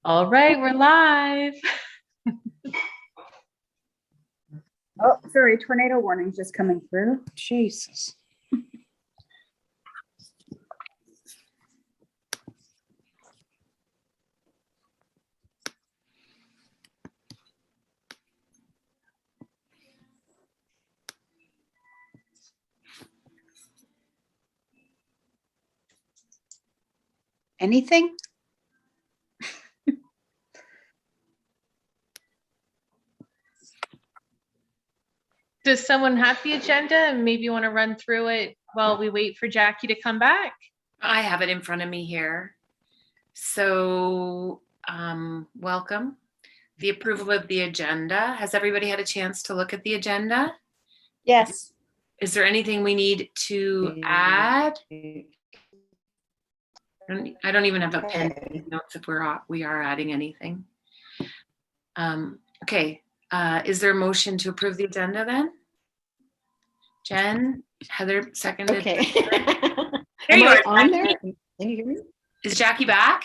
All right, we're live. Oh, sorry, tornado warnings just coming through. Jesus. Anything? Does someone have the agenda and maybe you want to run through it while we wait for Jackie to come back? I have it in front of me here. So, welcome. The approval of the agenda. Has everybody had a chance to look at the agenda? Yes. Is there anything we need to add? I don't even have a pen to notes if we are adding anything. Okay. Is there a motion to approve the agenda then? Jen, Heather seconded. Okay. There you are. On there? Can you hear me? Is Jackie back?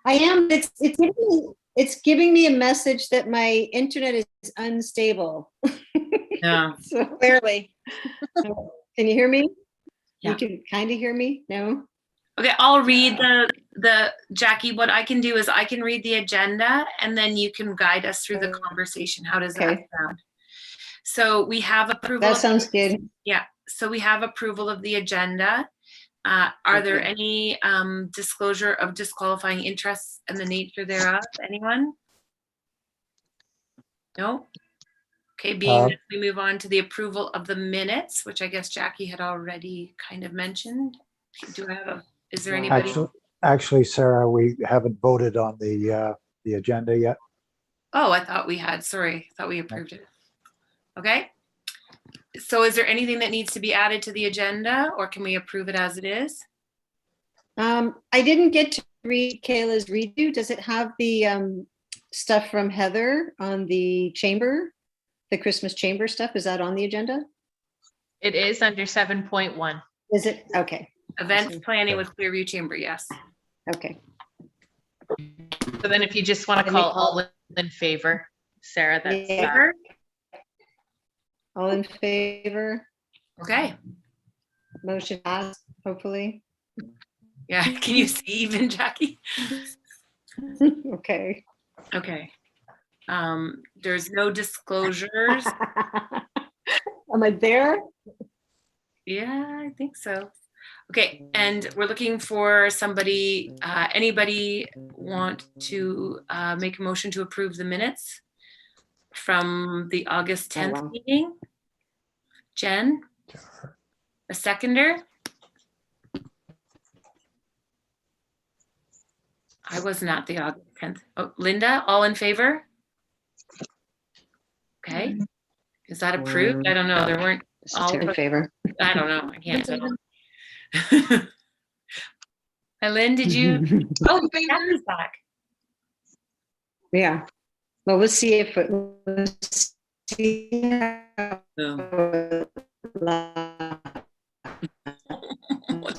I am. It's giving me a message that my internet is unstable. No. So clearly. Can you hear me? Yeah. You can kind of hear me? No? Okay, I'll read the Jackie. What I can do is I can read the agenda and then you can guide us through the conversation. How does that sound? So we have approval. That sounds good. Yeah. So we have approval of the agenda. Are there any disclosure of disqualifying interests and the nature thereof? Anyone? No? Okay, being that we move on to the approval of the minutes, which I guess Jackie had already kind of mentioned. Do I have is there anybody? Actually, Sarah, we haven't voted on the agenda yet. Oh, I thought we had, sorry. I thought we approved it. Okay. So is there anything that needs to be added to the agenda or can we approve it as it is? I didn't get to read Kayla's redo. Does it have the stuff from Heather on the chamber, the Christmas chamber stuff? Is that on the agenda? It is under 7.1. Is it? Okay. Events planning with Clearview Chamber, yes. Okay. So then if you just want to call all in favor, Sarah, that's favor. All in favor? Okay. Motion passed, hopefully. Yeah, can you see even, Jackie? Okay. Okay. There's no disclosures. Am I there? Yeah, I think so. Okay, and we're looking for somebody, anybody want to make a motion to approve the minutes from the August 10th meeting? Jen? A seconder? I wasn't at the August 10th. Oh, Linda, all in favor? Okay. Is that approved? I don't know. There weren't all in favor. I don't know. I can't tell. Lynn, did you? Oh, Jackie's back. Yeah. Well, we'll see if What's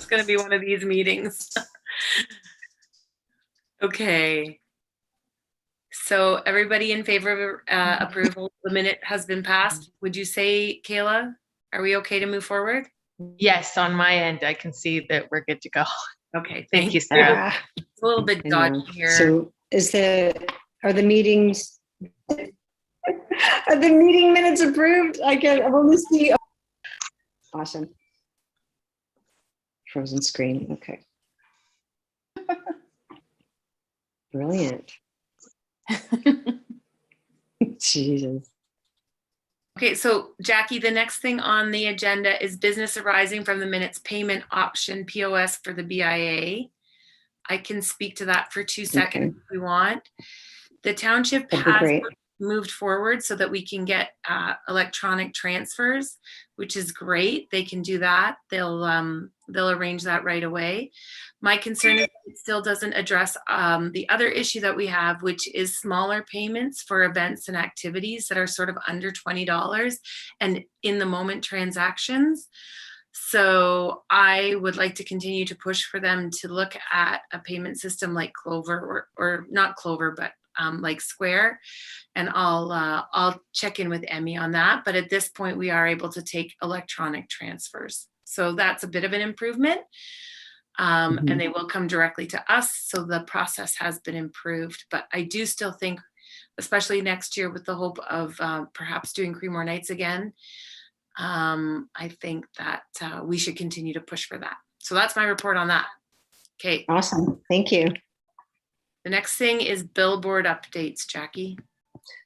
going to be one of these meetings? Okay. So everybody in favor of approval, the minute has been passed. Would you say, Kayla, are we okay to move forward? Yes, on my end, I can see that we're good to go. Okay, Thank you, Sarah. It's a little bit dodgy here. So are the meeting minutes approved? I've only see. Awesome. Frozen screen. Okay. Brilliant. Jesus. Okay, so Jackie, the next thing on the agenda is business arising from the minutes payment option POS for the BIA. I can speak to that for 2 seconds if we want. The township has moved forward so that we can get electronic transfers, which is great. They can do that. They'll arrange that right away. My concern is it still doesn't address the other issue that we have, which is smaller payments for events and activities that are sort of under $20 and in the moment transactions. So I would like to continue to push for them to look at a payment system like Clover or not Clover, but like Square. And I'll check in with Emmy on that. But at this point, we are able to take electronic transfers. So that's a bit of an improvement. And they will come directly to us. So the process has been improved. But I do still think, especially next year with the hope of perhaps doing Creemore nights again, I think that we should continue to push for that. So that's my report on that. Okay. Awesome. Thank you. The next thing is Billboard updates, Jackie.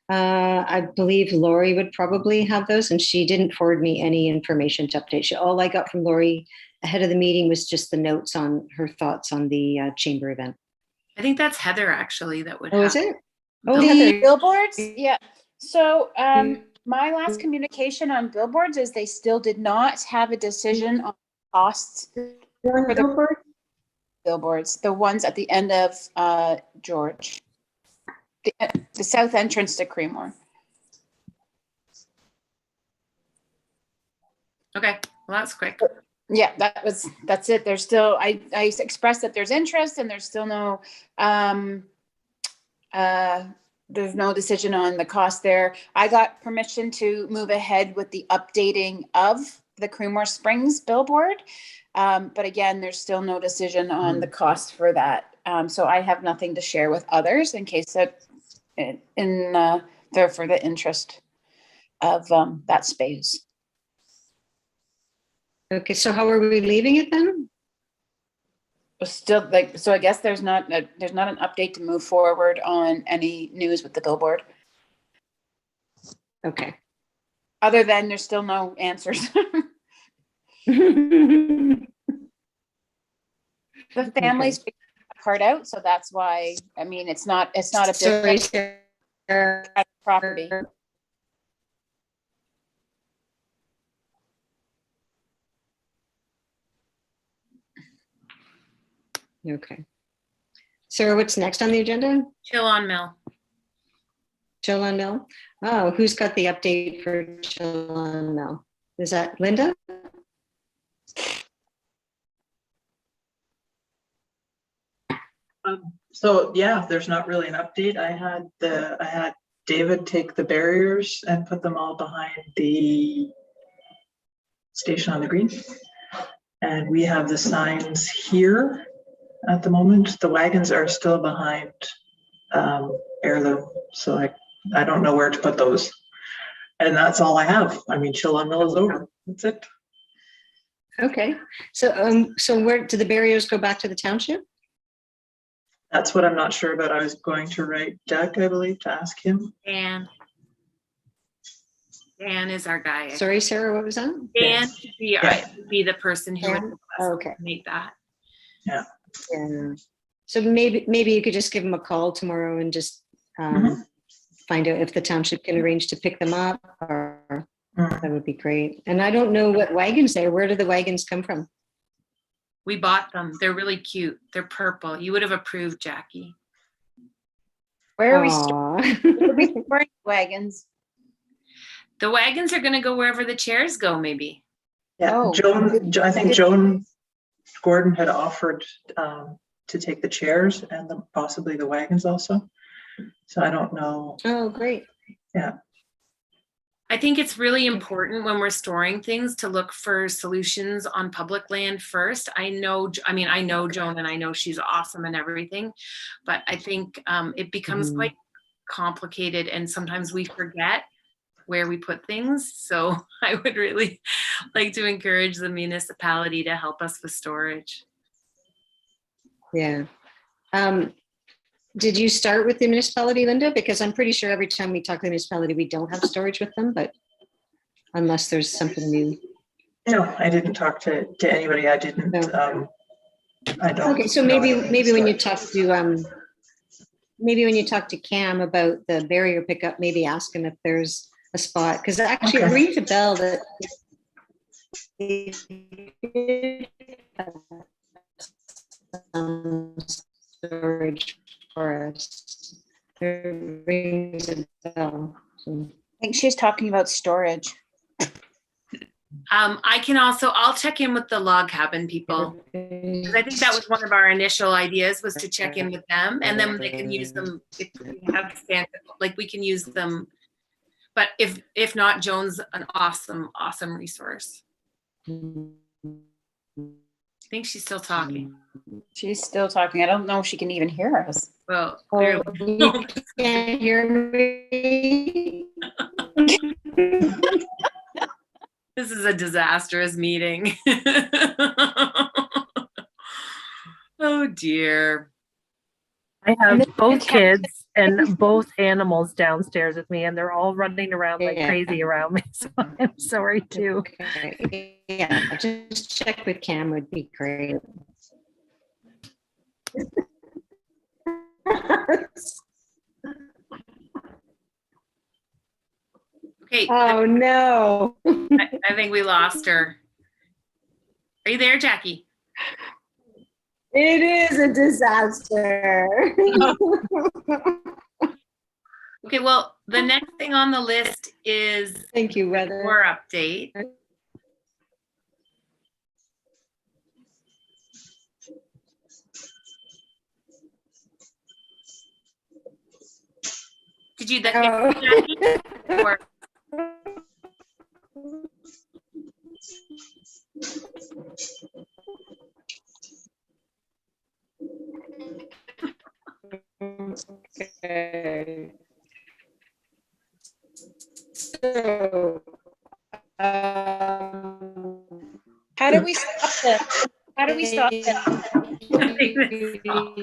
I believe Lori would probably have those, and she didn't forward me any information to update. All I got from Lori ahead of the meeting was just the notes on her thoughts on the chamber event. I think that's Heather actually that would Oh, have. is it? Oh, The Heather. billboards, yeah. So my last communication on billboards is they still did not have a decision on costs for the billboards, the ones at the end of George, the south entrance to Creemore. Okay, well, that's quick. Yeah, that's it. There's still, I expressed that there's interest and there's still no, there's no decision on the cost there. I got permission to move ahead with the updating of the Creemore Springs billboard. But again, there's still no decision on the cost for that. So I have nothing to share with others in case that they're for the interest of that space. Okay, so how are we leaving it then? Still, like, so I guess there's not an update to move forward on any news with the billboard. Okay. Other than there's still no answers. The family's figuring that part out, so that's why. I mean, it's not a Sorry, big Sarah. property. Okay. Sarah, what's next on the agenda? Chill on Mill. Chill on Mill? Oh, who's got the update for Chill on Mill? Is that Linda? So yeah, there's not really an update. I had David take the barriers and put them all behind the station on the green. And we have the signs here at the moment. The wagons are still behind Heirloom. So I don't know where to put those. And that's all I have. I mean, Chill on Mill is over. That's it. Okay. So where do the barriers go back to the township? That's what I'm not sure about. I was going to write Doug, I believe, to ask him. Dan is our guy. Sorry, Sarah, what was that? Dan should be the person who would Okay. make that. Yeah. So maybe you could just give them a call tomorrow and just find out if the township can arrange to pick them up, or that would be great. And I don't know what wagons there. Where do the wagons come from? We bought them. They're really cute. They're purple. You would have approved, Jackie. Where are we Aw. storing wagons? The wagons are going to go wherever the chairs go, maybe. Yeah, Oh. I think Joan Gordon had offered to take the chairs and possibly the wagons also. So I don't know. Oh, great. Yeah. I think it's really important when we're storing things to look for solutions on public land first. I know Joan and I know she's awesome and everything, but I think it becomes quite complicated and sometimes we forget where we put things. So I would really like to encourage the municipality to help us with storage. Yeah. Did you start with the municipality, Linda? Because I'm pretty sure every time we talk to the municipality, we don't have storage with them, but unless there's something new. No, I didn't talk to anybody. I didn't. No. I don't. Okay, so maybe when you talk to Cam about the barrier pickup, maybe ask him if there's a spot, because actually it rings a bell that storage for us. It rings a bell. So. I think she's talking about storage. I can also, I'll check in with the log cabin people. 'Cause I think that was one of our initial ideas, was to check in with them, and then they can use them if we have like we can use them. But if not, Joan's an awesome resource. I think she's still talking. She's still talking. I don't know if she can even hear us. Well, Oh, clearly. you can't hear me? This is a disastrous meeting. Oh dear. I And have then both the cat- kids and both animals downstairs with me, and they're all running around like Yeah. crazy around me. So I'm sorry too. Okay. Yeah, just check with Cam would be great. Okay, Oh, no. I think we lost her. Are you there, Jackie? It is a disaster. Okay, well, the next thing on the list is Thank you, weather. Decor update. Did you Oh. Jackie? Or- Okay. So, How do we stop this? How do we stop this? Oh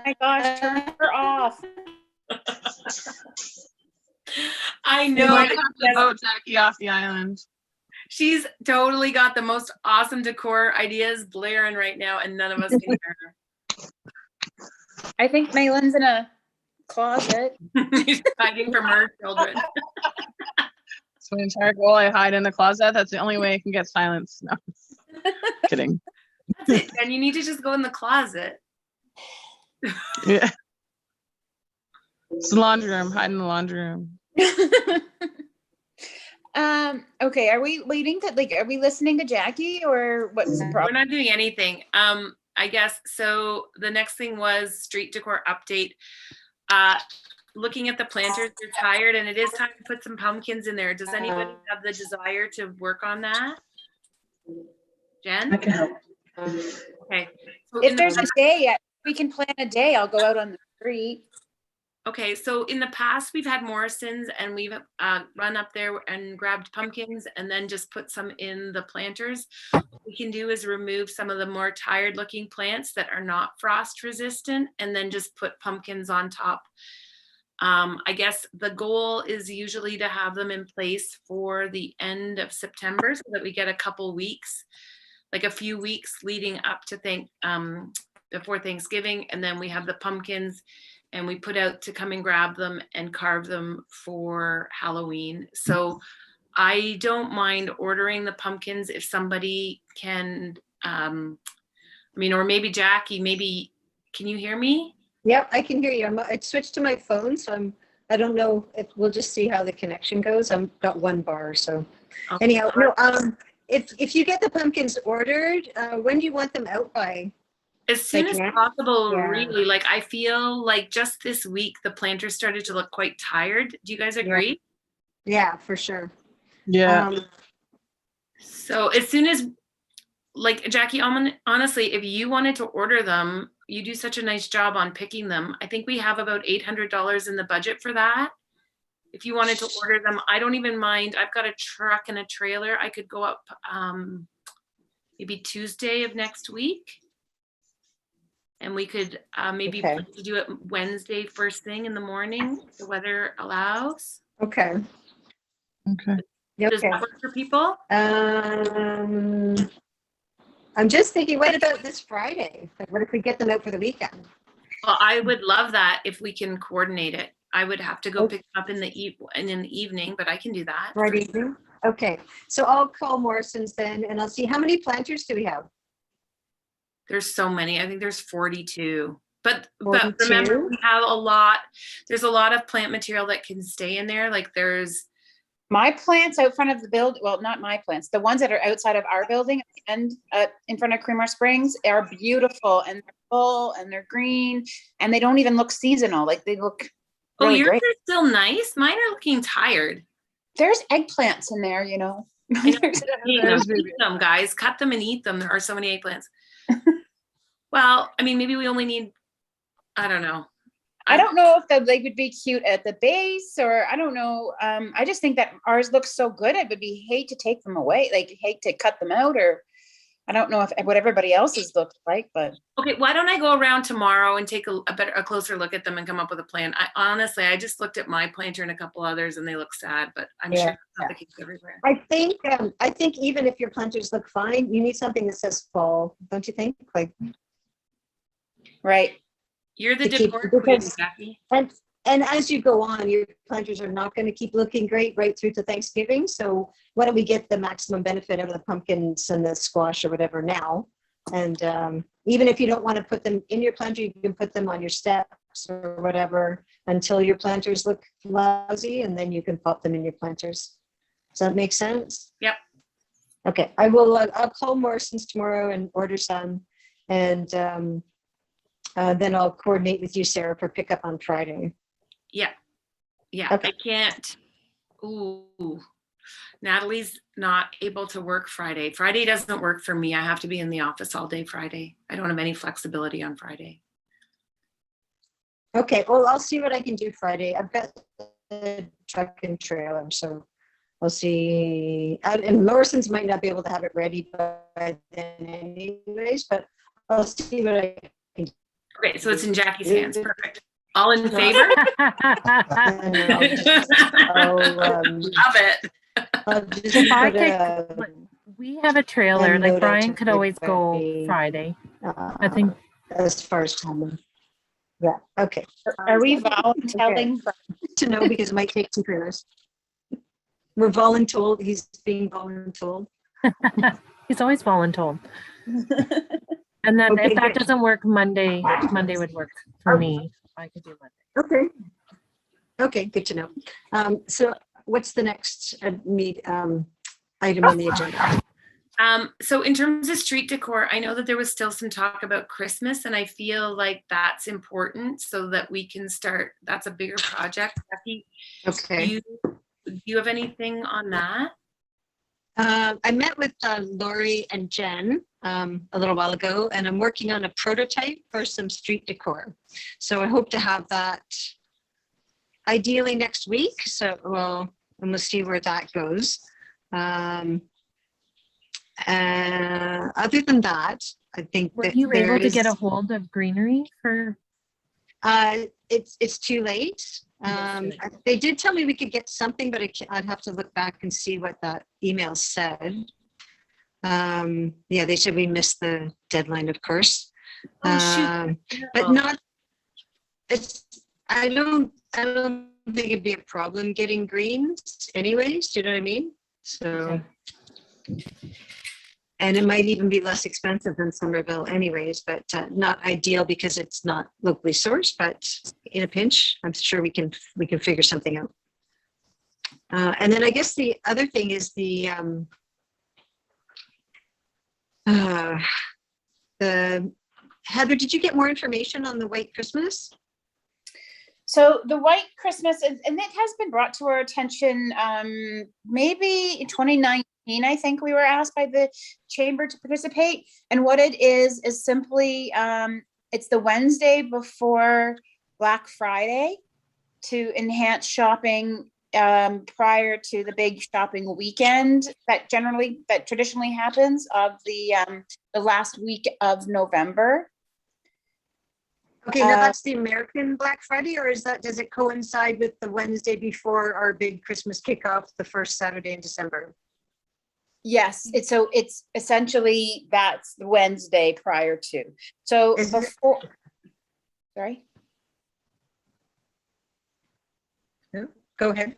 my gosh, turn her off. I You know might that have to vote Jackie off the island. she's totally got the most awesome decor ideas blaring right now, and none of us can hear her. I think Maylin's in a closet. She's hiding from her children. It's my entire goal. I hide in the closet. That's the only way I can get silence. No, kidding. That's it. And you need to just go in the closet. Yeah. It's the laundry room. Hide in the laundry room. Okay, are we waiting to are we listening to Jackie or what's the We're problem? not doing anything. I guess so. The next thing was street decor update. Looking at the planters, they're tired, and it is time to put some pumpkins in there. Does anybody have the desire to work on that? I Jen? can help. Okay. So If there's a day, we can plan a day. I'll go out on the street. Okay, so in the past, we've had Morrison's, and we've run up there and grabbed pumpkins and then just put some in the planters. What we can do is remove some of the more tired looking plants that are not frost resistant, and then just put pumpkins on top. I guess the goal is usually to have them in place for the end of September, so that we get a couple weeks, like a few weeks leading up to before Thanksgiving, and then we have the pumpkins, and we put out to come and grab them and carve them for Halloween. So I don't mind ordering the pumpkins if somebody can, or maybe Jackie, can you hear me? Yep, I can hear you. I switched to my phone, so I don't know if we'll just see how the connection goes. I've got one bar, so Okay. anyhow, no, if you get the pumpkins ordered, when do you want them out by? As soon as Like, possible, yeah. really. Like, I feel like just this week, the planters started to look quite tired. Do you guys agree? Yeah, for sure. Yeah. So as soon as, like, Jackie, honestly, if you wanted to order them, you do such a nice job on picking them. I think we have about $800 in the budget for that. If you wanted to order them, I don't even mind. I've got a truck and a trailer. I could go up maybe Tuesday of next week. And we could maybe Okay. plan to do it Wednesday first thing in the morning, if the weather allows. Okay. Okay. Yeah, Does okay. that work for people? I'm just thinking, what about this Friday? Like, what if we get them out for the weekend? Well, I would love that if we can coordinate it. I would have to go Okay. pick them up in the evening, but I can do that. Friday evening? Okay, so I'll call Morrison's then, and I'll see, how many planters do we have? There's so many. I think there's 42. But 42? remember, we have there's a lot of plant material that can stay in there. Like there's My plants out front of the build, well, not my plants, the ones that are outside of our building and in front of Creemore Springs are beautiful and they're full and they're green and they don't even look seasonal. Like they look Oh, really yours great. are still nice. Mine are looking tired. There's eggplants in there, you know. I know. There's- Eat There's them, maybe- eat them, guys. Cut them and eat them. There are so many eggplants. Well, I mean, maybe we only need, I don't know. I don't know if they would be cute at the base or I don't know. I just think that ours looks so good. It would be hate to take them away, like hate to cut them out, or I don't know if what everybody else's looks like, but Okay, why don't I go around tomorrow and take a closer look at them and come up with a plan? I just looked at my planter and a couple others and they look sad, but I'm sure Yeah. it's not the case everywhere. I think even if your planters look fine, you need something that says fall, don't you think? Like, right. You're the To keep- decor queen, because- Jackie. and as you go on, your planters are not going to keep looking great right through to Thanksgiving. So why don't we get the maximum benefit out of the pumpkins and the squash or whatever now? And even if you don't want to put them in your planter, you can put them on your steps or whatever until your planters look lousy, and then you can pop them in your planters. Does that make sense? Yep. Okay, I will. I'll call Morrison's tomorrow and order some, and then I'll coordinate with you, Sarah, for pickup on Friday. Yeah, Okay. I can't. Ooh, Natalie's not able to work Friday. Friday doesn't work for me. I have to be in the office all day Friday. I don't have any flexibility on Friday. Okay, well, I'll see what I can do Friday. I've got the truck and trailer, so I'll see. And Morrison's might not be able to have it ready by then anyways, but I'll see what I can do. Okay, so it's in Jackie's hands. Perfect. All in favor? And Love it. I'll just If I put could, a, we have a trailer, And like note Brian to could always go everybody. Friday. I think as far as timing. Yeah, okay. Are we volunteering? To know because it might take some trailers. We're voluntold, he's being voluntold. he's always voluntold. And then Okay, if that good. doesn't work, Monday would work for me. I could do Monday. Okay. Okay, good to know. So what's the next item on the agenda? So in terms of street decor, I know that there was still some talk about Christmas, and I feel like that's important so that we can start. That's a bigger project. Jackie, Okay. do you have anything on that? I met with Lori and Jen a little while ago, and I'm working on a prototype for some street decor. So I hope to have that ideally next week. So we'll see where that goes. Other than that, I think Were that you there able to is- get a hold of greenery for? It's too late. They did tell me we could get something, but I'd have to look back and see what that email said. Yeah, they said we missed the deadline, of course. Oh, shoot. But not. I don't think it'd be a problem getting greens, anyways. Do you know what I mean? So. And it might even be less expensive than Somerville anyways, but not ideal because it's not locally sourced, but in a pinch, I'm sure we can figure something out. And then I guess the other thing is the Heather, did you get more information on the White Christmas? So the White Christmas, and it has been brought to our attention, maybe in 2019, I think we were asked by the chamber to participate. And what it is simply, it's the Wednesday before Black Friday to enhance shopping prior to the big shopping weekend that traditionally happens of the last week of November. Okay, now that's the American Black Friday, or does it coincide with the Wednesday before our big Christmas kickoff, the first Saturday in December? Yes, it's essentially that's the Wednesday prior to. So Is it- before, sorry. Go ahead.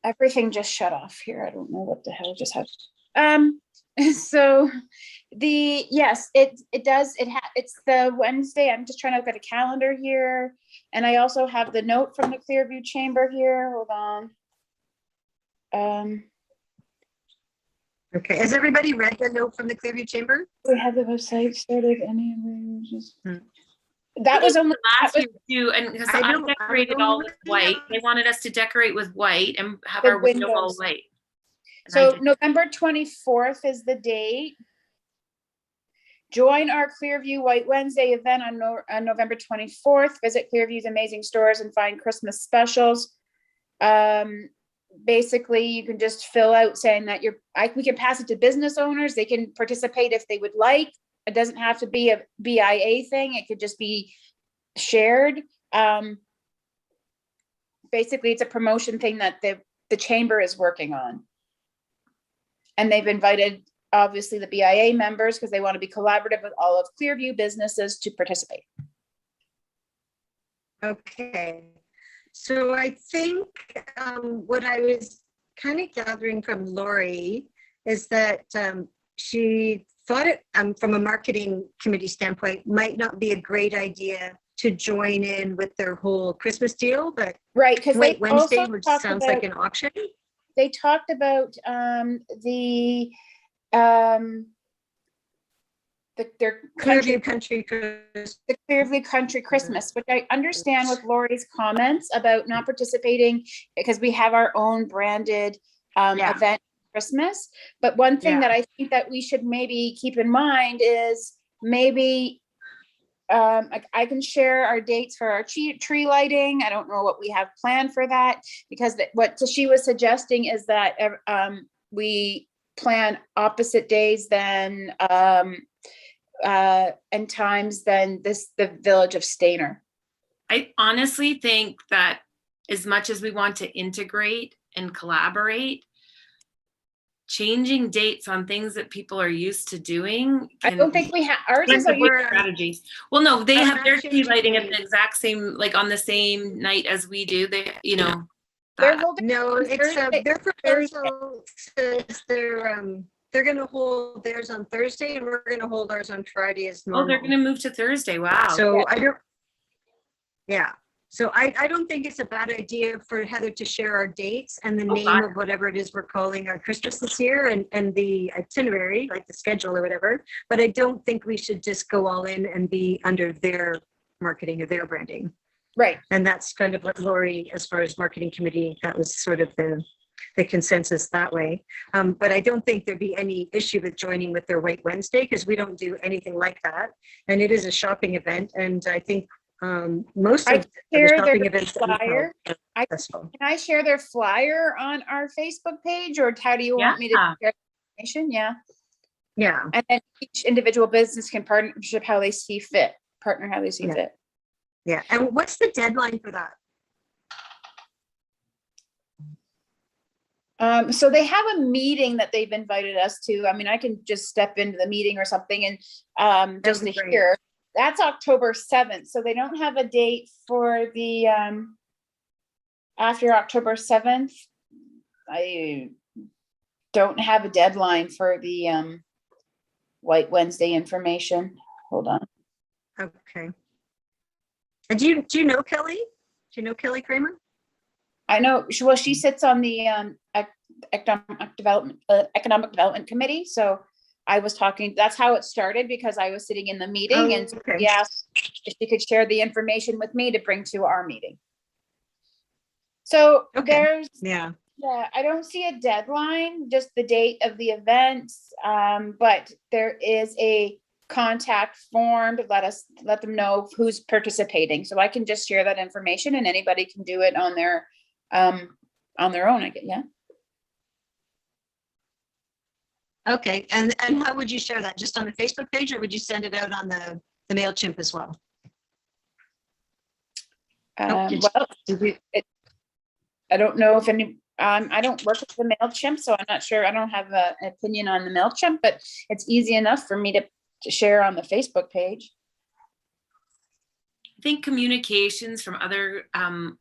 Everything just shut off here. I don't know what the hell just happened. So yes, it does, it's the Wednesday. I'm just trying to look at a calendar here. And I also have the note from the Clearview Chamber here. Hold on. Okay, has everybody read the note from the Clearview Chamber? We have the website started, any Hmm. that was only, Last that year too, and because I I don't- decorated all with white. They wanted us to decorate with white and have The our window all windows. white. And I so did. November 24th is the date. Join our Clearview White Wednesday event on November 24th. Visit Clearview's amazing stores and find Christmas specials. Basically, you can just fill out saying that we can pass it to business owners. They can participate if they would like. It doesn't have to be a BIA thing. It could just be shared. Basically, it's a promotion thing that the chamber is working on. And they've invited, obviously, the BIA members because they want to be collaborative with all of Clearview businesses to participate. Okay, so I think what I was kind of gathering from Lori is that she thought it, from a marketing committee standpoint, might not be a great idea to join in with their whole Christmas deal, but Right, because White they Wednesday, also which talked sounds about, like an auction. they talked about their country, Clearview Country Christmas. the Clearview Country Christmas, which I understand with Lori's comments about not participating because we have our own branded Yeah. event Christmas. But one thing Yeah. that I think that we should maybe keep in mind is maybe I can share our dates for our tree lighting. I don't know what we have planned for that because what she was suggesting is that we plan opposite days than and times than the village of Stainer. I honestly think that as much as we want to integrate and collaborate, changing dates on things that people are used to doing I can don't think we have ours can is be a strategies. Well, no, they I'm have their tree actually- lighting at the exact same, like on the same night as we do. They, they're that. holding No, it's Thursday- their proposal says they're gonna hold theirs on Thursday and we're gonna hold ours on Friday as normal. Oh, they're gonna move to Thursday. Wow. So Yeah. I don't, yeah. So I don't think it's a bad idea for Heather to share our dates and the Oh, name fine. of whatever it is we're calling our Christmas this year and the itinerary, like the schedule or whatever. But I don't think we should just go all in and be under their marketing or their branding. right. And that's kind of what Lori, as far as marketing committee, that was sort of the consensus that way. But I don't think there'd be any issue with joining with their White Wednesday because we don't do anything like that. And it is a shopping event. And I think most I of the share shopping their events that we flyer. held are successful. Can I share their flyer on our Facebook page or how do you want me to Yeah. share information? Yeah. Yeah. And then each individual business can partnership how they see fit, partner how they see Yeah. fit. Yeah. And what's the deadline for that? So they have a meeting that they've invited us to. I mean, I can just step into the meeting or something and just to be great. hear. That's October 7th. So they don't have a date for the after October 7th. I don't have a deadline for the White Wednesday information. Hold on. Okay. And do you know Kelly? Do you know Kelly Creemore? I know, she sits on the economic development committee. So I was talking, that's how it started because I was sitting in the meeting and okay. she asked if she could share the information with me to bring to our meeting. So Okay. Yeah. I don't see a deadline, just the date of the events. But there is a contact form to let them know who's participating. So I can just share that information and anybody can do it on their own, I get, yeah. Okay. And how would you share that? Just on the Facebook page or would you send it out on the MailChimp as well? Well, Did we- I don't know if any, I don't work with the MailChimp, so I'm not sure. I don't have an opinion on the MailChimp, but it's easy enough for me to share on the Facebook page. I think communications from other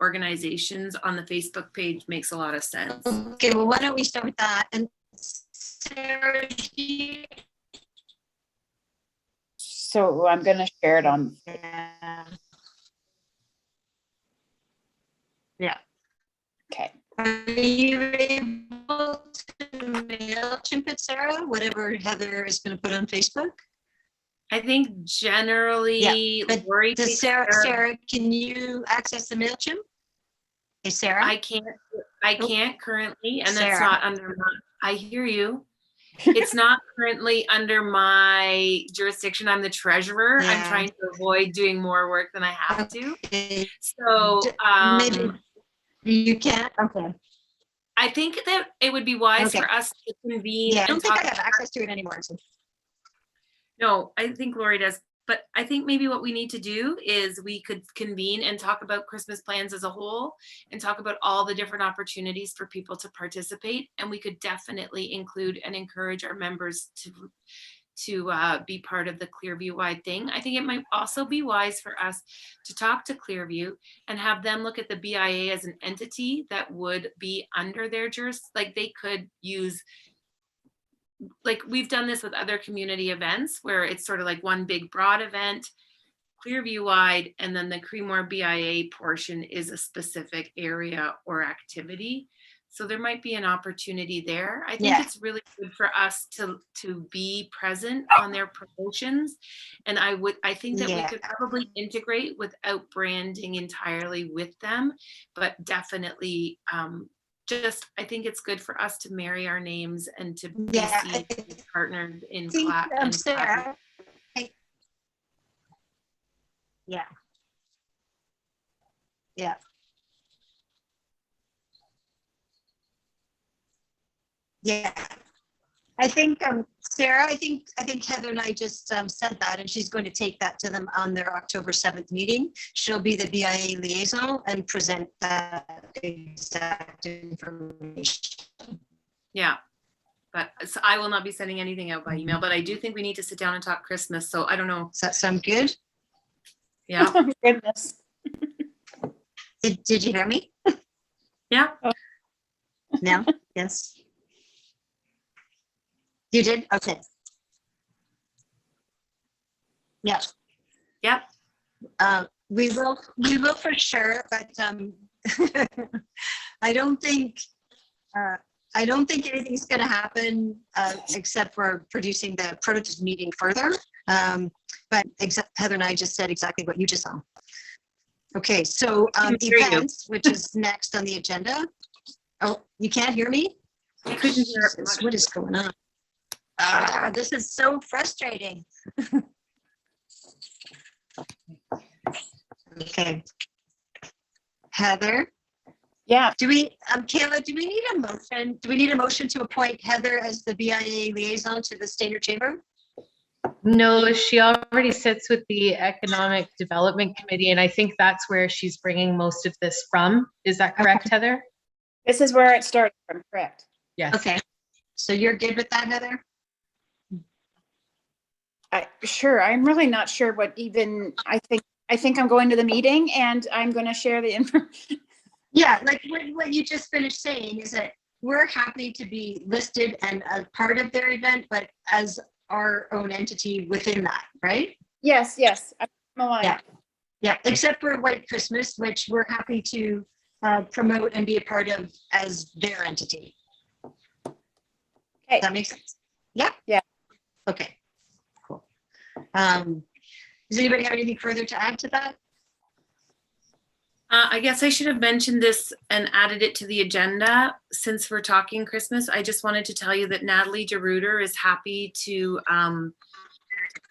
organizations on the Facebook page makes a lot of sense. Okay, well, why don't we start with that? And Sarah, So I'm gonna share it on. yeah. Okay. Are you able to MailChimp it, Sarah? Whatever Heather is going to put on Facebook? I think generally, but Lori Does takes Sarah, care of- Sarah, can you access the MailChimp? Hey, Sarah? I can't currently, and that's Sarah. not under my, I hear you. It's not currently under my jurisdiction. I'm the treasurer. I'm Yeah. trying to avoid doing more work than I have to. Okay. So, Maybe you can't? Okay. I think that it would be wise Okay. for us to convene Yeah, I and don't think I talk. have access to it anymore. So. No, I think Lori does. But I think maybe what we need to do is we could convene and talk about Christmas plans as a whole and talk about all the different opportunities for people to participate. And we could definitely include and encourage our members to be part of the Clearview wide thing. I think it might also be wise for us to talk to Clearview and have them look at the BIA as an entity that would be under their jurisdiction. Like they could use, like we've done this with other community events where it's sort of like one big broad event, Clearview wide, and then the Creemore BIA portion is a specific area or activity. So there might be an opportunity there. I think it's really good for us to be present on their promotions. And I think that we could probably integrate without branding entirely with them, but definitely I think it's good for us to marry our names and to be seen as partnered in Sarah. Yeah. Yeah. Yeah. I think Sarah, I think Heather and I just said that, and she's going to take that to them on their October 7th meeting. She'll be the BIA liaison and present that exact information. Yeah. But so I will not be sending anything out by email, but I do think we need to sit down and talk Christmas. So I don't know. Does that sound good? Yeah. Oh, goodness. Did you hear me? Yeah. No? Yes. You did? Okay. Yeah. Yep. We will for sure, but I don't think anything's going to happen except for producing the prototype meeting further. But Heather and I just said exactly what you just saw. Okay, so events, which is next on the agenda. Oh, you can't hear me? I couldn't hear it. Jesus, what is going on? This is so frustrating. Okay. Heather? Yeah. Kayla, do we need a motion? Do we need a motion to appoint Heather as the BIA liaison to the Stainer Chamber? No, she already sits with the Economic Development Committee, and I think that's where she's bringing most of this from. Is that correct, Heather? This is where it started from, correct? Yes. Okay. So you're good with that, Heather? Sure. I'm really not sure what even, I think I'm going to the meeting and I'm going to share the information. Yeah, like what you just finished saying is that we're happy to be listed and a part of their event, but as our own entity within that, right? Yes. I'm aligned. Yeah, except for White Christmas, which we're happy to promote and be a part of as their entity. Okay. Does that make sense? Yeah? Yeah. Okay, cool. Does anybody have anything further to add to that? I guess I should have mentioned this and added it to the agenda. Since we're talking Christmas, I just wanted to tell you that Natalie DeRuiter is happy to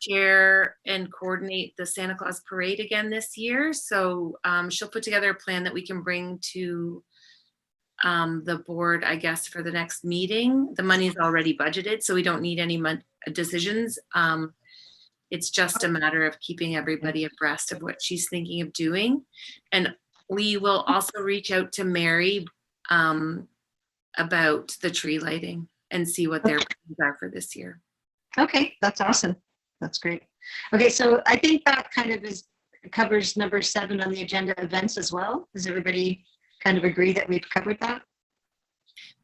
chair and coordinate the Santa Claus Parade again this year. So she'll put together a plan that we can bring to the board, I guess, for the next meeting. The money is already budgeted, so we don't need any decisions. It's just a matter of keeping everybody abreast of what she's thinking of doing. And we will also reach out to Mary about the tree lighting and see what their plans are for this year. Okay, that's awesome. That's great. Okay, so I think that kind of covers number 7 on the agenda, events as well. Does everybody kind of agree that we've covered that?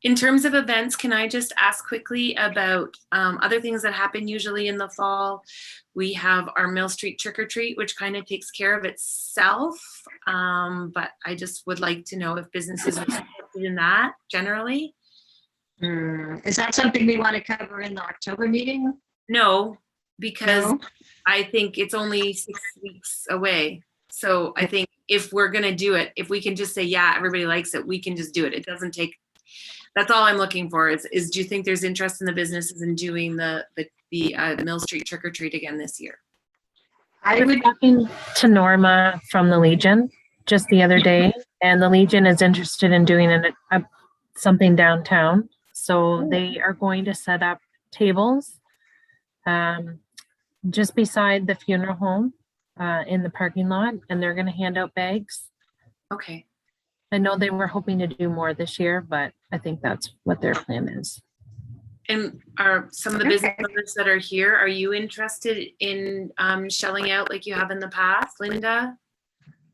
In terms of events, can I just ask quickly about other things that happen usually in the fall? We have our Mill Street Trick or Treat, which kind of takes care of itself. But I just would like to know if businesses are interested in that generally. Is that something we want to cover in the October meeting? No, because No? I think it's only 6 weeks away. So I think if we're going to do it, if we can just say, yeah, everybody likes it, we can just do it. It doesn't take, that's all I'm looking for is do you think there's interest in the businesses in doing the Mill Street Trick or Treat again this year? I would, Talking to Norma from the Legion just the other day, and the Legion is interested in doing something downtown. So they are going to set up tables just beside the funeral home in the parking lot, and they're going to hand out bags. Okay. I know they were hoping to do more this year, but I think that's what their plan is. And are some of the business owners that are here, are you interested in shelling out like you have in the past? Linda,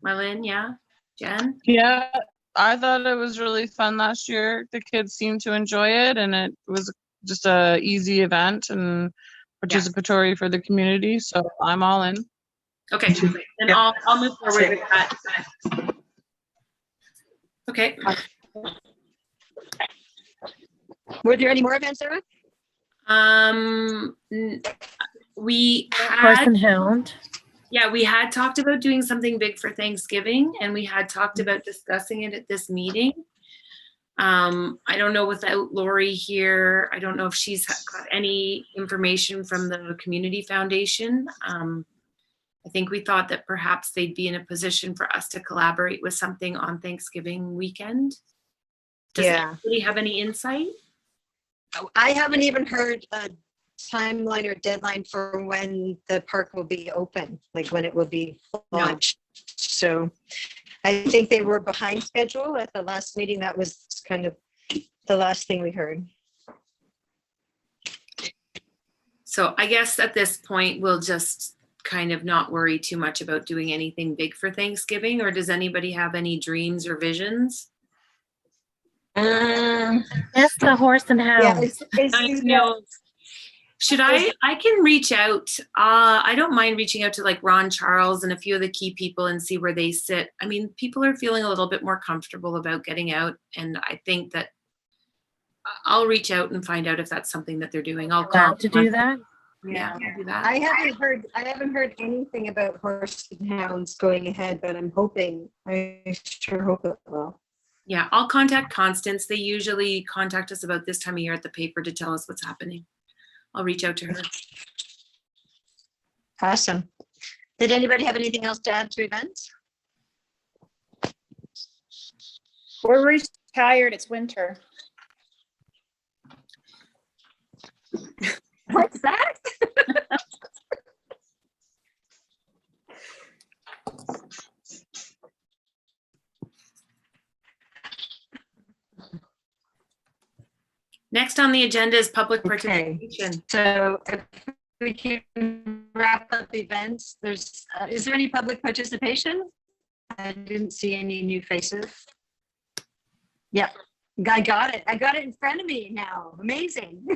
Marlene, yeah, Jen? Yeah, I thought it was really fun last year. The kids seemed to enjoy it, and it was just a easy event and participatory for the community. So I'm all in. Okay, then I'll move forward with that. Okay. were there any more events, Sarah? We Horse had, and Hound. yeah, we had talked about doing something big for Thanksgiving, and we had talked about discussing it at this meeting. I don't know without Lori here, I don't know if she's got any information from the Community Foundation. I think we thought that perhaps they'd be in a position for us to collaborate with something on Thanksgiving weekend. Does anybody have any insight? I haven't even heard a timeline or deadline for when the park will be open, like when it will be launched. So I think they were behind schedule at the last meeting. That was kind of the last thing we heard. So I guess at this point, we'll just kind of not worry too much about doing anything big for Thanksgiving, or does anybody have any dreams or visions? Yes, the Horse and Hound. Yeah, I know. Should I can reach out. I don't mind reaching out to like Ron Charles and a few of the key people and see where they sit. I mean, people are feeling a little bit more comfortable about getting out. And I think that I'll reach out and find out if that's something that they're doing. I'll call to do that. Yeah, I'll do that. I haven't heard anything about Horse and Hounds going ahead, but I sure hope it will. Yeah, I'll contact Constance. They usually contact us about this time of year at the paper to tell us what's happening. I'll reach out to her. Awesome. Did anybody have anything else to add to events? We're retired. It's winter. What's that? Next on the agenda is public participation. So if we can wrap up events, is there any public participation? I didn't see any new faces. Yep, I got it. I got it in front of me now. Amazing.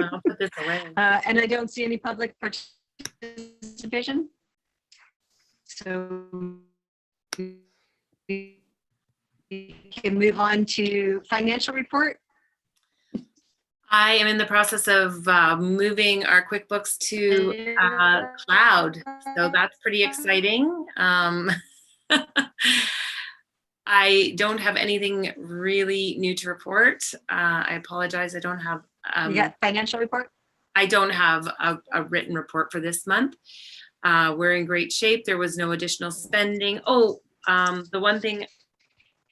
I'll put this away. And I don't see any public participation. So we can move on to financial report. I am in the process of moving our QuickBooks to cloud, so that's pretty exciting. I don't have anything really new to report. I apologize. I don't have. You got financial report? I don't have a written report for this month. We're in great shape. There was no additional spending. Oh, the one thing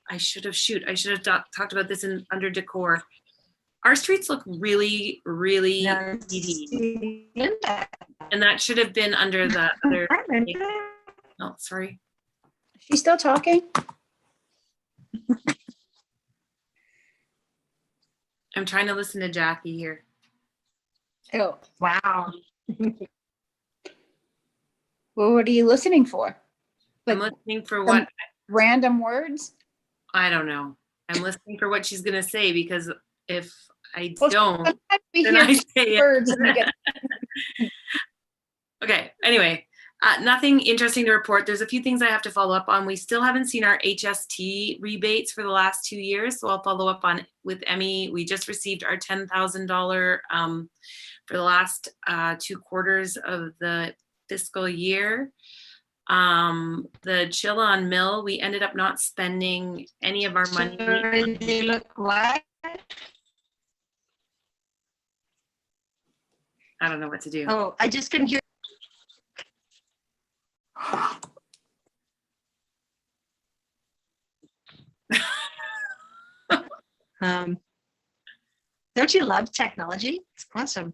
I should have talked about this under decor. Our streets look really, really seedy. And that should have been under the other. Oh, sorry. She's still talking? I'm trying to listen to Jackie here. Oh, wow. Well, what are you listening for? I'm listening for what? Random words? I don't know. I'm listening for what she's gonna say, because if I Well, don't, sometimes we then hear I say words and we get it. Okay, anyway, nothing interesting to report. There's a few things I have to follow up on. We still haven't seen our HST rebates for the last 2 years, so I'll follow up on with Emmy. We just received our $10,000 for the last 2 quarters of the fiscal year. The Chillon Mill, we ended up not spending any of our money. They look what? I don't know what to do. Oh, I just couldn't hear. Don't you love technology? It's awesome.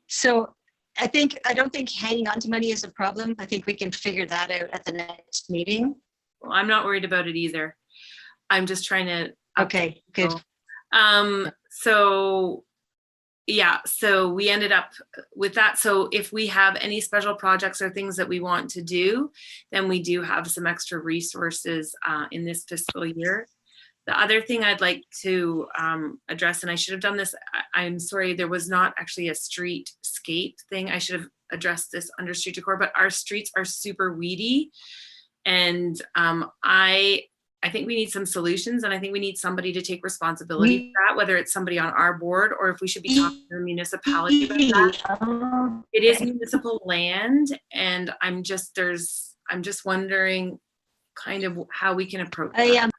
So I don't think hanging on to money is a problem. I think we can figure that out at the next meeting. Well, I'm not worried about it either. I'm just trying to. Okay, good. So yeah, so we ended up with that. So if we have any special projects or things that we want to do, then we do have some extra resources in this fiscal year. The other thing I'd like to address, and I should have done this, I'm sorry, there was not actually a streetscape thing. I should have addressed this under street decor, but our streets are super weedy. And I think we need some solutions, and I think we need somebody to take responsibility for that, whether it's somebody on our board or if we should be talking to the municipality about that. It is municipal land, and I'm just wondering kind of how we can approach that.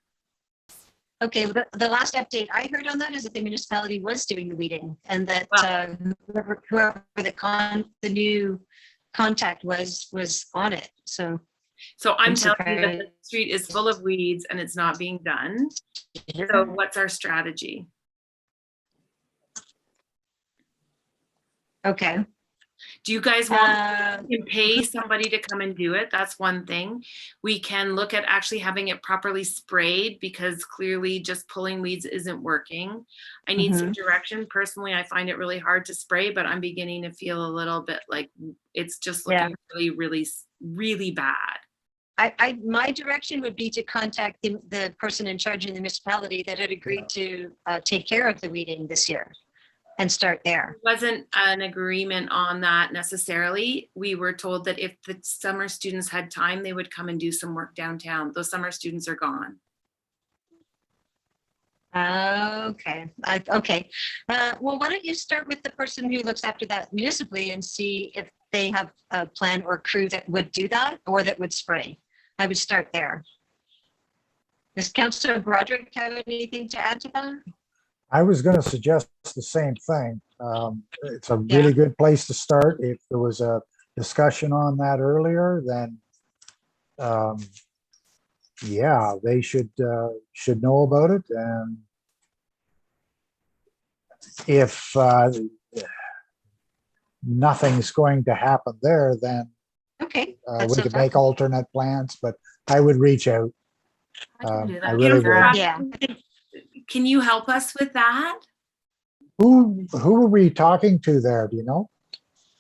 Okay, the last update I heard on that is that the municipality was doing the weeding, and that whoever the new contact was on it. So I'm telling you that the street is full of weeds and it's not being done. So what's our strategy? Okay. Do you guys want to pay somebody to come and do it? That's one thing. We can look at actually having it properly sprayed, because clearly just pulling weeds isn't working. I need some direction. Personally, I find it really hard to spray, but I'm beginning to feel a little bit like it's just looking really, really, really bad. My direction would be to contact the person in charge in the municipality that had agreed to take care of the weeding this year and start there. There wasn't an agreement on that necessarily. We were told that if the summer students had time, they would come and do some work downtown. Those summer students are gone. Okay. Okay. Well, why don't you start with the person who looks after that municipally and see if they have a plan or crew that would do that or that would spray. I would start there. Does Councillor Broderick have anything to add to that? I was going to suggest the same thing. It's a really good place to start. If there was a discussion on that earlier, then yeah, they should know about it. And if nothing's going to happen there, then okay, we could make alternate plans. But I would reach out. I really would. Yeah. Can you help us with that? Who are we talking to there? Do you know?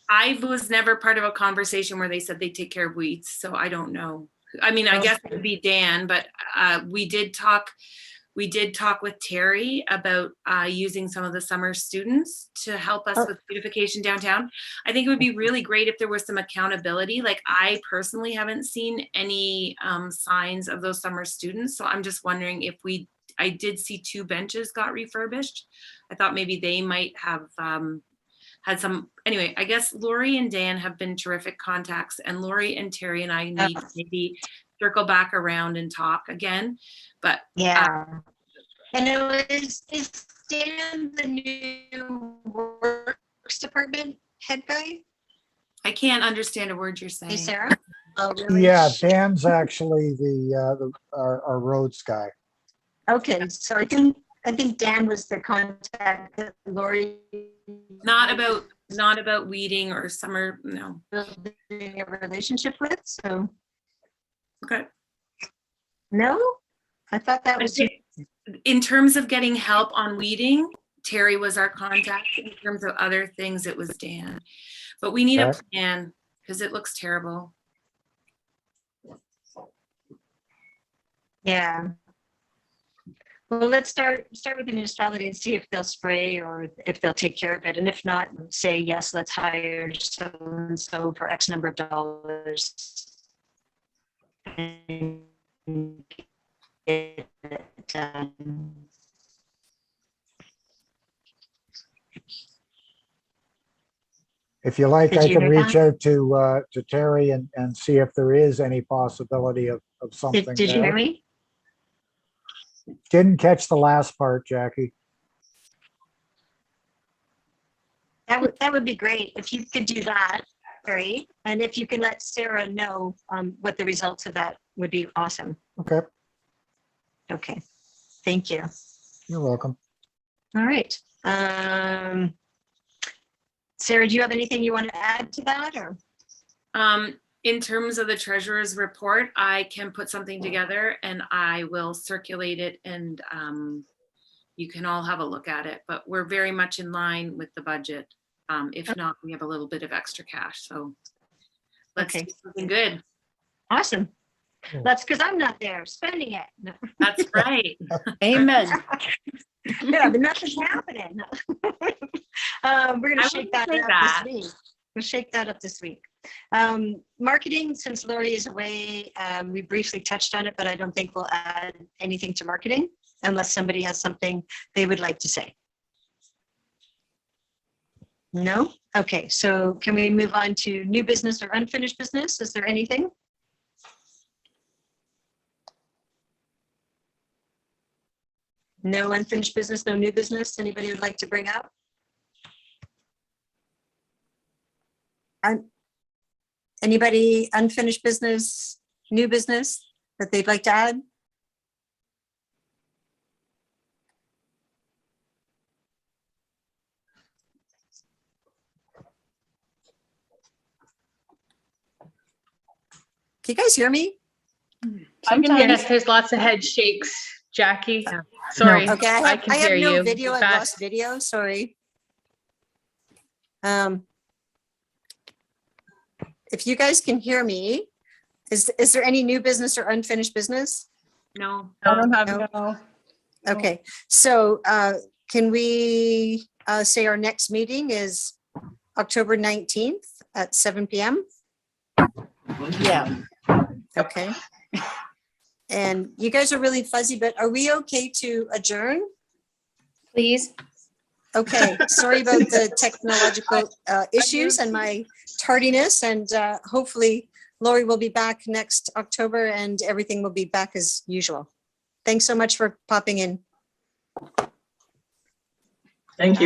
I was never part of a conversation where they said they take care of weeds, so I don't know. I mean, I guess it would be Dan, but we did talk with Terry about using some of the summer students to help us with beautification downtown. I think it would be really great if there was some accountability. Like, I personally haven't seen any signs of those summer students, so I'm just wondering if I did see 2 benches got refurbished. I thought maybe they might have had some. Anyway, I guess Lori and Dan have been terrific contacts, and Lori and Terry and I need to maybe circle back around and talk again. But yeah. And is Dan the new works department head guy? I can't understand a word you're saying. Hey, Sarah? Oh, really? Yeah, Dan's actually our roads guy. Okay, so I think Dan was the contact that Lori. Not about weeding or summer. No. Building a relationship with. So. Okay. No, I thought that was. In terms of getting help on weeding, Terry was our contact. In terms of other things, it was Dan. But we need a plan because it looks terrible. Yeah. Well, let's start with the municipality and see if they'll spray or if they'll take care of it. And if not, say, yes, let's hire so-and-so for X number of dollars. And get it done. If you like, Did I you can hear reach that? out to Terry and see if there is any possibility of something Did you hear there. me? Didn't catch the last part, Jackie. That would be great if you could do that, Terry. And if you can let Sarah know what the results of that would be awesome. Okay, Okay, thank you. you're welcome. All right. Sarah, do you have anything you want to add to that or? In terms of the treasurer's report, I can put something together and I will circulate it and you can all have a look at it, but we're very much in line with the budget. If not, we have a little bit of extra cash, so let's Okay. do something good. Awesome. Cool. That's because I'm not there spending it. No. That's right. Amen. Yeah, but nothing's happening. We're going I to shake wouldn't that say up that. this week. We'll shake that up this week. Marketing, since Lori is away, we briefly touched on it, but I don't think we'll add anything to marketing unless somebody has something they would like to say. No? Okay, so can we move on to new business or unfinished business? Is there anything? No unfinished business, no new business? Anybody would like to bring up? Anybody unfinished business, new business that they'd like to add? Can you guys hear me? I can hear Yes, there's lots of head shakes, Jackie. Sorry, Okay, I can hear have no you. video. I've Fast. lost video, sorry. If you guys can hear me, is there any new business or unfinished business? No. I don't have No. no. Okay, so can we say our next meeting is October 19th at 7 p.m.? Yeah. Okay. And you guys are really fuzzy, but are we okay to adjourn? Please. Okay, sorry about the technological issues and my tardiness, and hopefully Lori will be back next October and everything will be back as usual. Thanks so much for popping in. Thank you.